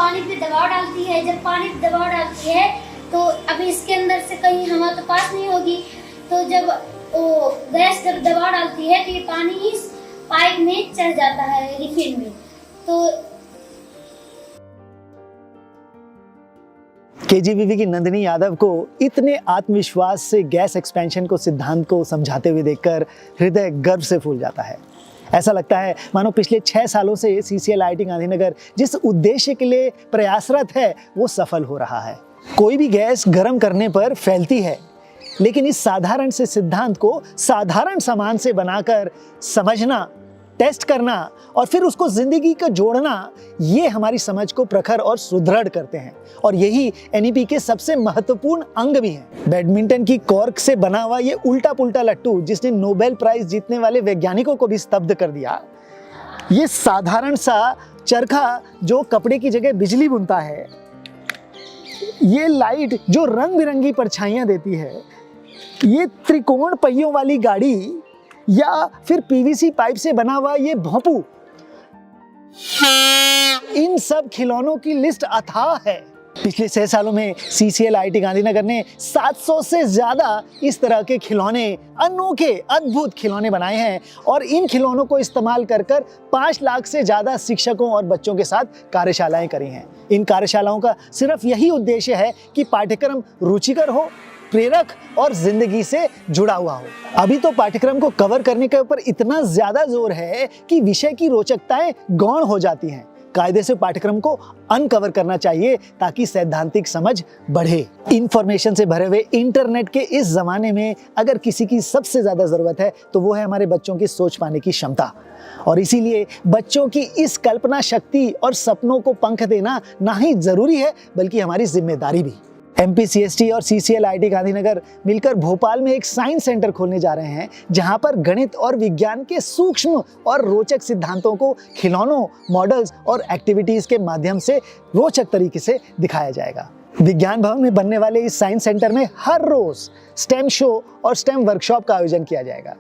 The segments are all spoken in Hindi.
पानी पे दबाव डालती है। जब पानी पे दबाव डालती है तो अभी इसके अंदर से कहीं हवा तो पास नहीं होगी, तो जब वो गैस जब दबाव डालती है तो ये पानी इस पाइप में चढ़ जाता है रिफिल में। तो केजीबीवी की नंदिनी यादव को इतने आत्मविश्वास से गैस एक्सपेंशन को सिद्धांत को समझाते हुए देखकर हृदय गर्व से फूल जाता है। ऐसा लगता है मानो पिछले 6 सालों से CCL IIT गांधीनगर जिस उद्देश्य के लिए प्रयासरत है वो सफल हो रहा है। कोई भी गैस गर्म करने पर फैलती है, लेकिन इस साधारण से सिद्धांत को साधारण सामान से बनाकर समझना, टेस्ट करना और फिर उसको जिंदगी का जोड़ना, ये हमारी समझ को प्रखर और सुदृढ़ करते हैं और यही NEP के सबसे महत्वपूर्ण अंग भी हैं। बैडमिंटन की कॉर्क से बना हुआ ये उल्टा पुल्टा लट्टू जिसने नोबेल प्राइज जीतने वाले वैज्ञानिकों को भी स्तब्ध कर दिया, ये साधारण सा चरखा जो कपड़े की जगह बिजली बुनता है, ये लाइट जो रंग बिरंगी परछाइयां देती है, ये त्रिकोण पहियों वाली गाड़ी या फिर PVC पाइप से बना हुआ ये भोंपू, इन सब खिलौनों की लिस्ट अथाह है। पिछले 6 सालों में CCL IIT गांधीनगर ने 700 से ज्यादा इस तरह के खिलौने, अनोखे अद्भुत खिलौने बनाए हैं और इन खिलौनों को इस्तेमाल कर 5 लाख से ज्यादा शिक्षकों और बच्चों के साथ कार्यशालाएं करी हैं। इन कार्यशालाओं का सिर्फ यही उद्देश्य है कि पाठ्यक्रम रुचिकर हो, प्रेरक और जिंदगी से जुड़ा हुआ हो। अभी तो पाठ्यक्रम को कवर करने के ऊपर इतना ज्यादा जोर है कि विषय की रोचकताएं गौण हो जाती हैं। कायदे से पाठ्यक्रम को अनकवर करना चाहिए ताकि सैद्धांतिक समझ बढ़े। इंफॉर्मेशन से भरे हुए इंटरनेट के इस जमाने में अगर किसी की सबसे ज्यादा जरूरत है तो वो है हमारे बच्चों की सोच पाने की क्षमता। और इसीलिए बच्चों की इस कल्पना शक्ति और सपनों को पंख देना ना ही जरूरी है बल्कि हमारी जिम्मेदारी भी। MPCST और CCL IIT गांधीनगर मिलकर भोपाल में एक साइंस सेंटर खोलने जा रहे हैं जहां पर गणित और विज्ञान के सूक्ष्म और रोचक सिद्धांतों को खिलौनों, मॉडल्स और एक्टिविटीज के माध्यम से रोचक तरीके से दिखाया जाएगा। विज्ञान भवन में बनने वाले इस साइंस सेंटर में हर रोज STEM शो और STEM वर्कशॉप का आयोजन किया जाएगा।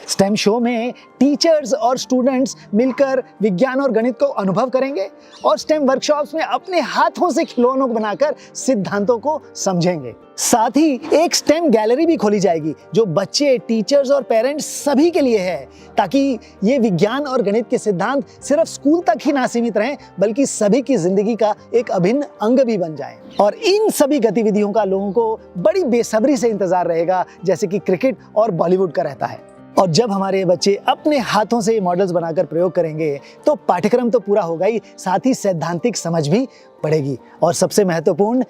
STEM शो में टीचर्स और स्टूडेंट्स मिलकर विज्ञान और गणित को अनुभव करेंगे और STEM वर्कशॉप्स में अपने हाथों से खिलौनों को बनाकर सिद्धांतों को समझेंगे। साथ ही एक STEM गैलरी भी खोली जाएगी जो बच्चे, टीचर्स और पेरेंट्स सभी के लिए है, ताकि ये विज्ञान और गणित के सिद्धांत सिर्फ स्कूल तक ही ना सीमित रहें बल्कि सभी की जिंदगी का एक अभिन्न अंग भी बन जाए। और इन सभी गतिविधियों का लोगों को बड़ी बेसब्री से इंतजार रहेगा, जैसे कि क्रिकेट और बॉलीवुड का रहता है। और जब हमारे बच्चे अपने हाथों से मॉडल्स बनाकर प्रयोग करेंगे तो पाठ्यक्रम तो पूरा होगा ही, साथ ही सैद्धांतिक समझ भी बढ़ेगी और सबसे महत्वपूर्ण,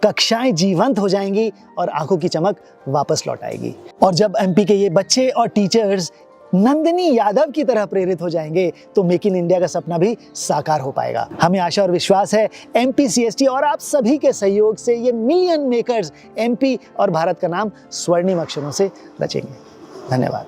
कक्षाएं जीवंत हो जाएंगी और आंखों की चमक वापस लौट आएगी। और जब MP के ये बच्चे और टीचर्स नंदिनी यादव की तरह प्रेरित हो जाएंगे तो मेक इन इंडिया का सपना भी साकार हो पाएगा। हमें आशा और विश्वास है MPCST और आप सभी के सहयोग से ये मिलियन मेकर्स MP और भारत का नाम स्वर्णिम अक्षरों से रचेंगे। धन्यवाद।